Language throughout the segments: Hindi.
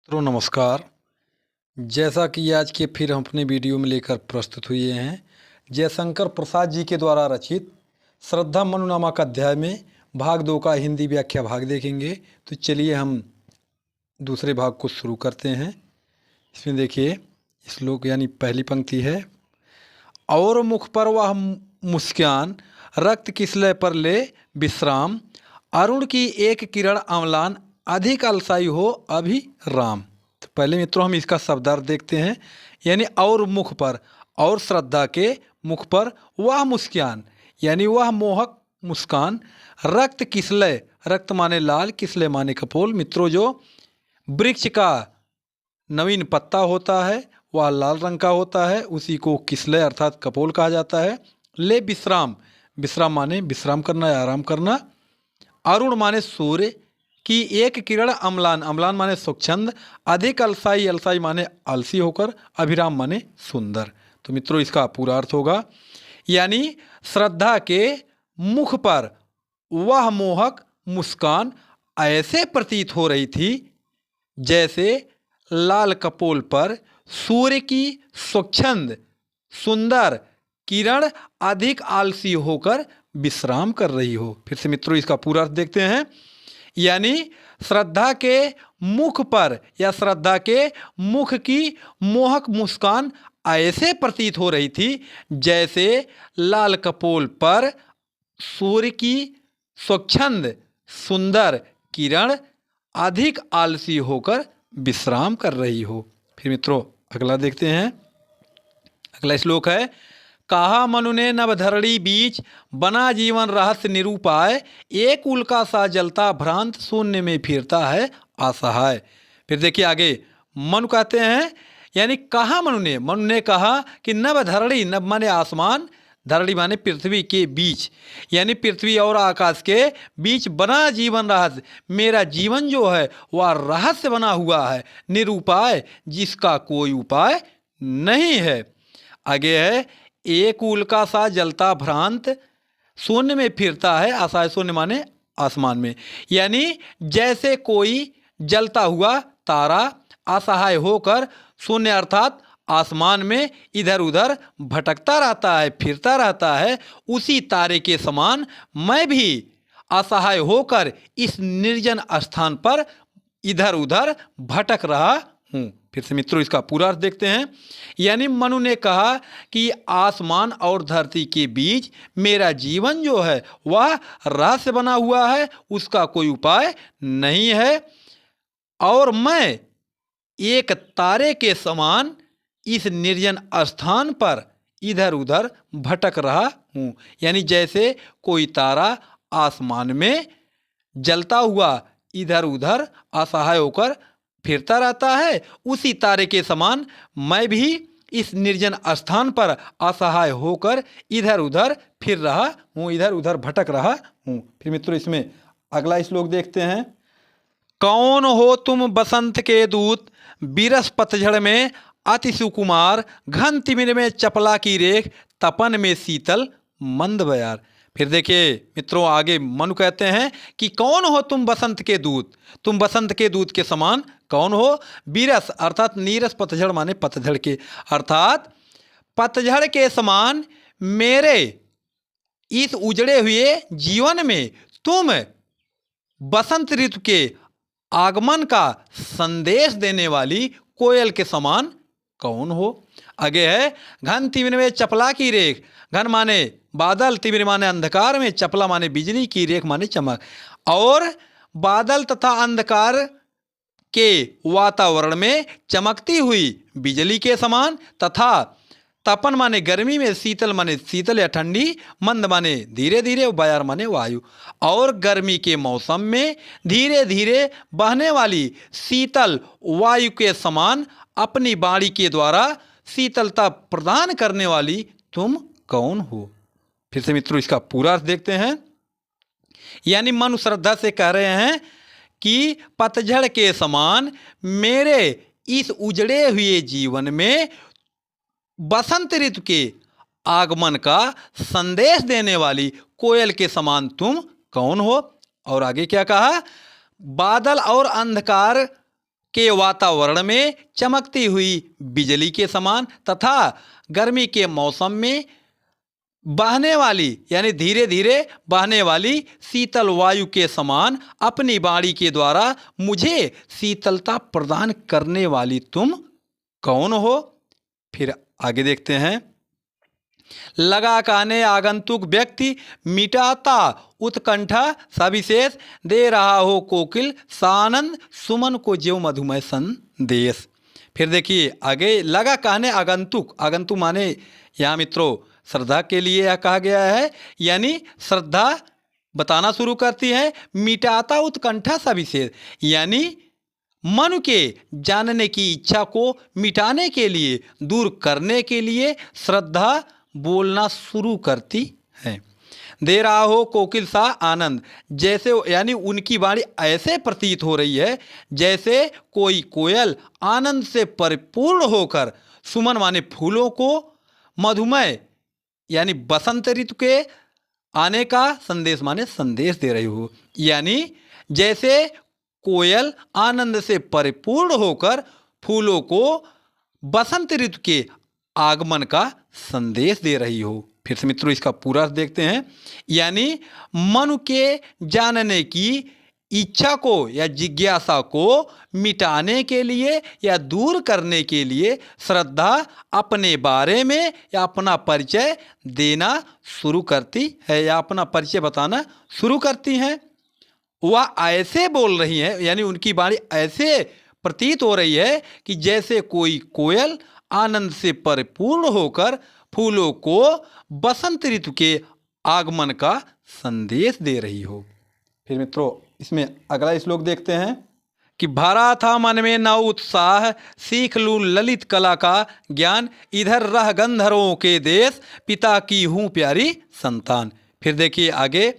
तो नमस्कार। जैसा कि आज के फिर हम अपने वीडियो में लेकर प्रस्तुत हुए हैं, जयशंकर प्रसाद जी के द्वारा रचित श्रद्धा मनु नामक अध्याय में भाग 2 का हिंदी व्याख्या भाग देखेंगे। तो चलिए हम दूसरे भाग को शुरू करते हैं। इसमें देखिए, श्लोक यानी पहली पंक्ति है, और मुख पर वह मुस्कान, रक्त किसलय पर ले विश्राम, अरुण की एक किरण अम्लान, अधिक अलसाई हो अभी राम। तो पहले मित्रों हम इसका शब्दार्थ देखते हैं। यानी और मुख पर, और श्रद्धा के मुख पर वह मुस्कान यानी वह मोहक मुस्कान, रक्त किसलय, रक्त माने लाल, किसलय माने कपोल। मित्रों, जो वृक्ष का नवीन पत्ता होता है वह लाल रंग का होता है, उसी को किसलय अर्थात कपोल कहा जाता है। ले विश्राम, विश्राम माने विश्राम करना या आराम करना। अरुण माने सूर्य की एक किरण अम्लान, अम्लान माने स्वच्छंद, अधिक अलसाई, अलसाई माने आलसी होकर, अभिराम माने सुंदर। तो मित्रों इसका पूरा अर्थ होगा, यानी श्रद्धा के मुख पर वह मोहक मुस्कान ऐसे प्रतीत हो रही थी जैसे लाल कपोल पर सूर्य की स्वच्छंद सुंदर किरण अधिक आलसी होकर विश्राम कर रही हो। फिर से मित्रों इसका पूरा अर्थ देखते हैं। यानी श्रद्धा के मुख पर या श्रद्धा के मुख की मोहक मुस्कान ऐसे प्रतीत हो रही थी जैसे लाल कपोल पर सूर्य की स्वच्छंद सुंदर किरण अधिक आलसी होकर विश्राम कर रही हो। फिर मित्रों अगला देखते हैं। अगला श्लोक है, कहा मनु ने नवधरणी बीच, बना जीवन रहस्य निरूपाय, एक उल्का सा जलता भ्रांत, शून्य में फिरता है असहाय। फिर देखिए आगे, मनु कहते हैं, यानी कहा मनु ने कहा कि नवधरणी, नव माने आसमान, धरणी माने पृथ्वी के बीच, यानी पृथ्वी और आकाश के बीच बना जीवन रहस्य, मेरा जीवन जो है वह रहस्य बना हुआ है, निरूपाय, जिसका कोई उपाय नहीं है। आगे है, एक उल्का सा जलता भ्रांत, शून्य में फिरता है असहाय, शून्य माने आसमान में, यानी जैसे कोई जलता हुआ तारा असहाय होकर शून्य अर्थात आसमान में इधर उधर भटकता रहता है, फिरता रहता है, उसी तारे के समान मैं भी असहाय होकर इस निर्जन स्थान पर इधर उधर भटक रहा हूँ। फिर से मित्रों इसका पूरा अर्थ देखते हैं। यानी मनु ने कहा कि आसमान और धरती के बीच मेरा जीवन जो है वह रहस्य बना हुआ है, उसका कोई उपाय नहीं है, और मैं एक तारे के समान इस निर्जन स्थान पर इधर उधर भटक रहा हूँ। यानी जैसे कोई तारा आसमान में जलता हुआ इधर उधर असहाय होकर फिरता रहता है, उसी तारे के समान मैं भी इस निर्जन स्थान पर असहाय होकर इधर उधर फिर रहा हूँ, इधर उधर भटक रहा हूँ। फिर मित्रों इसमें अगला श्लोक देखते हैं, कौन हो तुम बसंत के दूत, बिरस पतझड़ में अति सुकुमार, घन तिमिर में चपला की रेख, तपन में शीतल मंद बयार। फिर देखिए मित्रों आगे मनु कहते हैं कि कौन हो तुम बसंत के दूत, तुम बसंत के दूत के समान कौन हो, बिरस अर्थात नीरस, पतझड़ माने पतझड़ के, अर्थात पतझड़ के समान मेरे इस उजड़े हुए जीवन में तुम बसंत ऋतु के आगमन का संदेश देने वाली कोयल के समान कौन हो। आगे है, घन तिमिर में चपला की रेख, घन माने बादल, तिमिर माने अंधकार में, चपला माने बिजली की, रेख माने चमक, और बादल तथा अंधकार के वातावरण में चमकती हुई बिजली के समान, तथा तपन माने गर्मी में, शीतल माने शीतल या ठंडी, मंद माने धीरे धीरे, बयार माने वायु, और गर्मी के मौसम में धीरे धीरे बहने वाली शीतल वायु के समान अपनी वाणी के द्वारा शीतलता प्रदान करने वाली तुम कौन हो। फिर से मित्रों इसका पूरा अर्थ देखते हैं। यानी मनु श्रद्धा से कह रहे हैं कि पतझड़ के समान मेरे इस उजड़े हुए जीवन में बसंत ऋतु के आगमन का संदेश देने वाली कोयल के समान तुम कौन हो। और आगे क्या कहा, बादल और अंधकार के वातावरण में चमकती हुई बिजली के समान तथा गर्मी के मौसम में बहने वाली यानी धीरे धीरे बहने वाली शीतल वायु के समान अपनी वाणी के द्वारा मुझे शीतलता प्रदान करने वाली तुम कौन हो। फिर आगे देखते हैं। लगा कहने आगंतुक व्यक्ति मिटाता उत्कंठा सविशेष दे रहा हो कोकिल सानंद सुमन को ज्यों मधुमय संदेश। फिर देखिए आगे। लगा कहने आगंतुक, आगंतुक माने यहाँ मित्रों श्रद्धा के लिए यह कहा गया है, यानी श्रद्धा बताना शुरू करती है। मिटाता उत्कंठा सविशेष यानी मन के जानने की इच्छा को मिटाने के लिए, दूर करने के लिए श्रद्धा बोलना शुरू करती है। दे रहा हो कोकिल सा आनंद, जैसे यानी उनकी वाणी ऐसे प्रतीत हो रही है जैसे कोई कोयल आनंद से परिपूर्ण होकर सुमन माने फूलों को, मधुमय यानी बसंत ऋतु के आने का संदेश माने संदेश दे रही हो। यानी जैसे कोयल आनंद से परिपूर्ण होकर फूलों को बसंत ऋतु के आगमन का संदेश दे रही हो। फिर से मित्रों इसका पूरा अर्थ देखते हैं। यानी मन के जानने की इच्छा को या जिज्ञासा को मिटाने के लिए या दूर करने के लिए श्रद्धा अपने बारे में या अपना परिचय देना शुरू करती है या अपना परिचय बताना शुरू करती हैं। वह ऐसे बोल रही है यानी उनकी वाणी ऐसे प्रतीत हो रही है कि जैसे कोई कोयल आनंद से परिपूर्ण होकर फूलों को बसंत ऋतु के आगमन का संदेश दे रही हो। फिर मित्रों इसमें अगला श्लोक देखते हैं कि भरा था मन में नव उत्साह सीख लूं ललित कला का ज्ञान इधर रह गंधर्वों के देश पिता की हूँ प्यारी संतान। फिर देखिए आगे।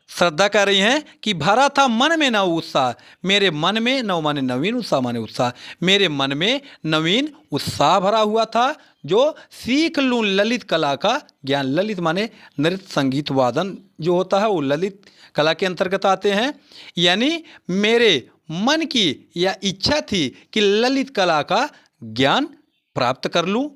श्रद्धा कर रही हैं कि भरा था मन में नव उत्साह, मेरे मन में, नव माने नवीन, उत्साह माने उत्साह, मेरे मन में नवीन उत्साह भरा हुआ था जो सीख लूं ललित कला का ज्ञान। ललित माने नृत्य संगीत वादन जो होता है वो ललित कला के अंतर्गत आते हैं। यानी मेरे मन की यह इच्छा थी कि ललित कला का ज्ञान प्राप्त कर लूं।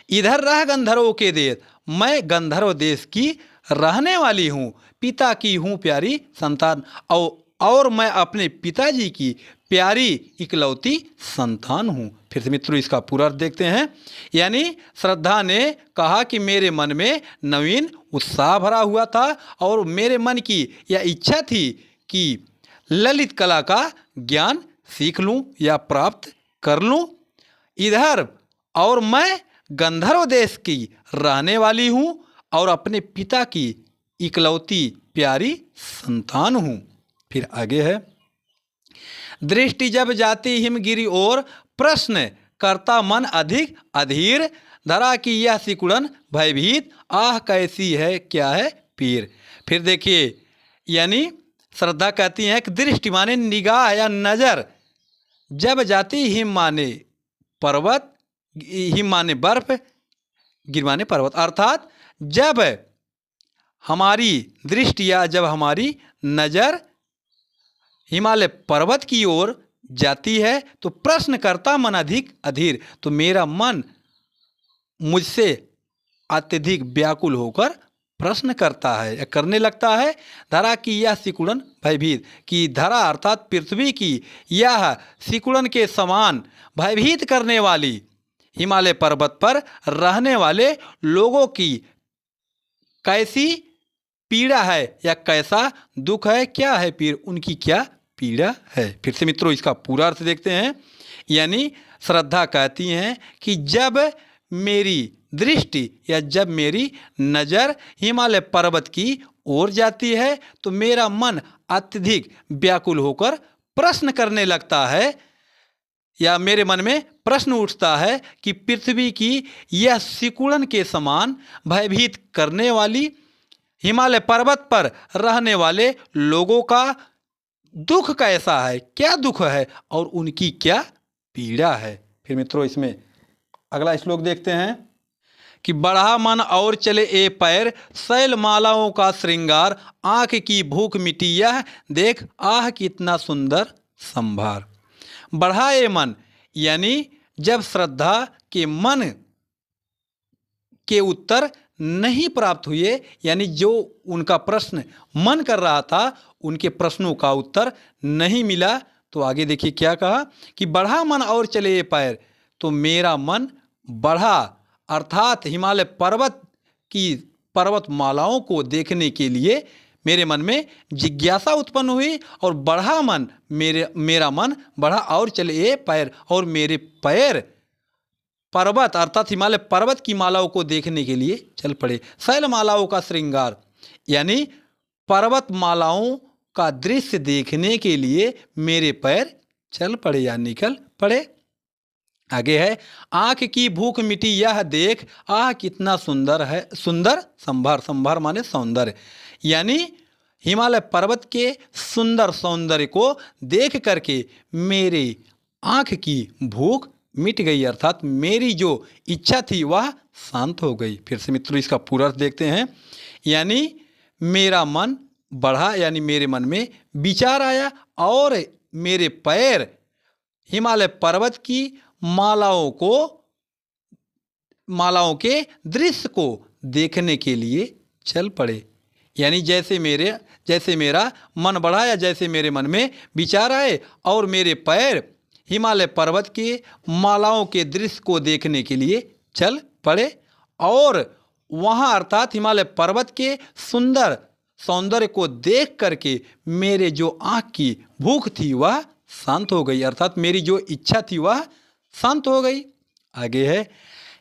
इधर रह गंधर्वों के देश, मैं गंधर्व देश की रहने वाली हूँ, पिता की हूँ प्यारी संतान, और मैं अपने पिताजी की प्यारी इकलौती संतान हूँ। फिर से मित्रों इसका पूरा अर्थ देखते हैं। यानी श्रद्धा ने कहा कि मेरे मन में नवीन उत्साह भरा हुआ था और मेरे मन की यह इच्छा थी कि ललित कला का ज्ञान सीख लूँ या प्राप्त कर लूँ। इधर और मैं गंधर्व देश की रहने वाली हूँ और अपने पिता की इकलौती प्यारी संतान हूँ। फिर आगे है। दृष्टि जब जाती हिमगिरी और प्रश्न करता मन अधिक अधीर धरा की यह सिकुड़न भयभीत आह कैसी है क्या है पीर। फिर देखिए यानी श्रद्धा कहती हैं कि दृष्टि माने निगाह या नज़र, जब जाती हिम माने पर्वत, हिम माने बर्फ, गिर माने पर्वत, अर्थात जब हमारी दृष्टि या जब हमारी नज़र हिमालय पर्वत की ओर जाती है तो प्रश्न करता मन अधिक अधीर, तो मेरा मन मुझसे अत्यधिक व्याकुल होकर प्रश्न करता है या करने लगता है। धरा की यह सिकुड़न भयभीत, कि धरा अर्थात पृथ्वी की यह सिकुड़न के समान भयभीत करने वाली हिमालय पर्वत पर रहने वाले लोगों की कैसी पीड़ा है या कैसा दुख है, क्या है पीर, उनकी क्या पीड़ा है। फिर से मित्रों इसका पूरा अर्थ देखते हैं। यानी श्रद्धा कहती हैं कि जब मेरी दृष्टि या जब मेरी नज़र हिमालय पर्वत की ओर जाती है तो मेरा मन अत्यधिक व्याकुल होकर प्रश्न करने लगता है या मेरे मन में प्रश्न उठता है कि पृथ्वी की यह सिकुड़न के समान भयभीत करने वाली हिमालय पर्वत पर रहने वाले लोगों का दुख कैसा है, क्या दुख है और उनकी क्या पीड़ा है। फिर मित्रों इसमें अगला श्लोक देखते हैं कि बढ़ा मन और चले ए पैर शैल मालाओं का श्रृंगार आँख की भूख मिटी यह देख आह कितना सुंदर संभार। बढ़ाए मन, यानी जब श्रद्धा के मन के उत्तर नहीं प्राप्त हुए, यानी जो उनका प्रश्न मन कर रहा था उनके प्रश्नों का उत्तर नहीं मिला, तो आगे देखिए क्या कहा कि बढ़ा मन और चले ये पैर, तो मेरा मन बढ़ा, अर्थात हिमालय पर्वत की पर्वतमालाओं को देखने के लिए मेरे मन में जिज्ञासा उत्पन्न हुई, और बढ़ा मन, मेरा मन बढ़ा और चले ये पैर, और मेरे पैर पर्वत अर्थात हिमालय पर्वत की मालाओं को देखने के लिए चल पड़े। शैलमालाओं का श्रृंगार, यानी पर्वत मालाओं का दृश्य देखने के लिए मेरे पैर चल पड़े या निकल पड़े। आगे है, आंख की भूख मिटी यह देख, आह कितना सुंदर है, सुंदर संभार, संभार माने सौंदर्य, यानी हिमालय पर्वत के सुंदर सौंदर्य को देख करके मेरी आंख की भूख मिट गई, अर्थात मेरी जो इच्छा थी वह शांत हो गई। फिर से मित्रों इसका पूरा अर्थ देखते हैं, यानी मेरा मन बढ़ा, यानी मेरे मन में विचार आया और मेरे पैर हिमालय पर्वत की मालाओं के दृश्य को देखने के लिए चल पड़े। यानी जैसे मेरा मन बढ़ा या जैसे मेरे मन में विचार आए और मेरे पैर हिमालय पर्वत के मालाओं के दृश्य को देखने के लिए चल पड़े, और वहाँ अर्थात हिमालय पर्वत के सुंदर सौंदर्य को देख करके मेरे जो आँख की भूख थी वह शांत हो गई, अर्थात मेरी जो इच्छा थी वह शांत हो गई। आगे है,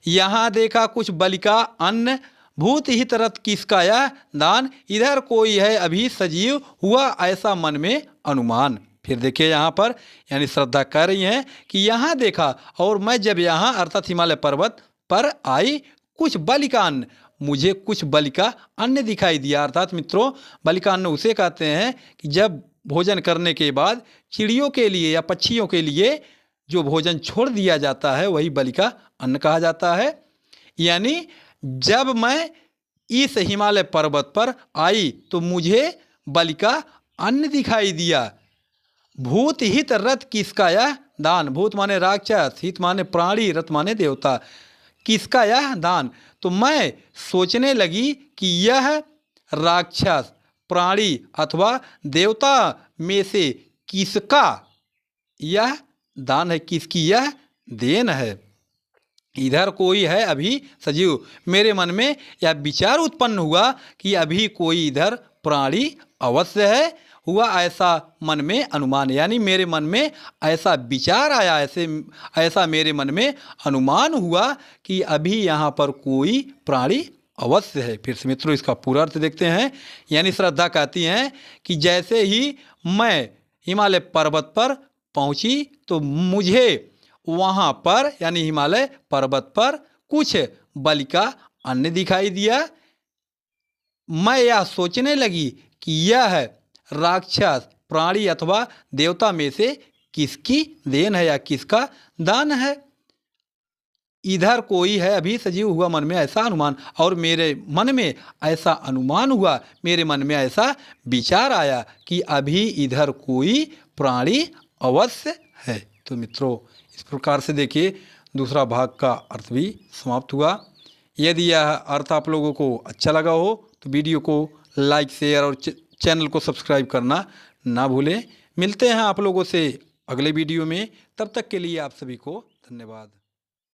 यहाँ देखा कुछ बलिका अन्न, भूत हित रत किसका यह दान, इधर कोई है अभी सजीव, हुआ ऐसा मन में अनुमान। फिर देखिए यहाँ पर, यानी श्रद्धा कह रही हैं कि यहाँ देखा, और मैं जब यहाँ अर्थात हिमालय पर्वत पर आई, कुछ बलिका अन्न, मुझे कुछ बलिका अन्न दिखाई दिया। अर्थात मित्रों बलिका अन्न उसे कहते हैं कि जब भोजन करने के बाद चिड़ियों के लिए या पक्षियों के लिए जो भोजन छोड़ दिया जाता है वही बलिका अन्न कहा जाता है। यानी जब मैं इस हिमालय पर्वत पर आई तो मुझे बलिका अन्न दिखाई दिया। भूत हित रथ किसका यह दान, भूत माने राक्षस, हित माने प्राणी, रथ माने देवता, किसका यह दान, तो मैं सोचने लगी कि यह राक्षस, प्राणी अथवा देवता में से किसका यह दान है, किसकी यह देन है। इधर कोई है अभी सजीव, मेरे मन में यह विचार उत्पन्न हुआ कि अभी कोई इधर प्राणी अवश्य है, हुआ ऐसा मन में अनुमान, यानी मेरे मन में ऐसा विचार आया, ऐसा मेरे मन में अनुमान हुआ कि अभी यहाँ पर कोई प्राणी अवश्य है। फिर से मित्रों इसका पूरा अर्थ देखते हैं, यानी श्रद्धा कहती हैं कि जैसे ही मैं हिमालय पर्वत पर पहुँची तो मुझे वहाँ पर यानी हिमालय पर्वत पर कुछ बलिका अन्न दिखाई दिया। मैं यह सोचने लगी कि यह राक्षस, प्राणी अथवा देवता में से किसकी देन है या किसका दान है। इधर कोई है अभी सजीव, हुआ मन में ऐसा अनुमान, और मेरे मन में ऐसा अनुमान हुआ, मेरे मन में ऐसा विचार आया कि अभी इधर कोई प्राणी अवश्य है। तो मित्रों इस प्रकार से देखिए दूसरा भाग का अर्थ भी समाप्त हुआ। यदि यह अर्थ आप लोगों को अच्छा लगा हो तो वीडियो को लाइक, शेयर और चैनल को सब्सक्राइब करना ना भूलें। मिलते हैं आप लोगों से अगले वीडियो में, तब तक के लिए आप सभी को धन्यवाद।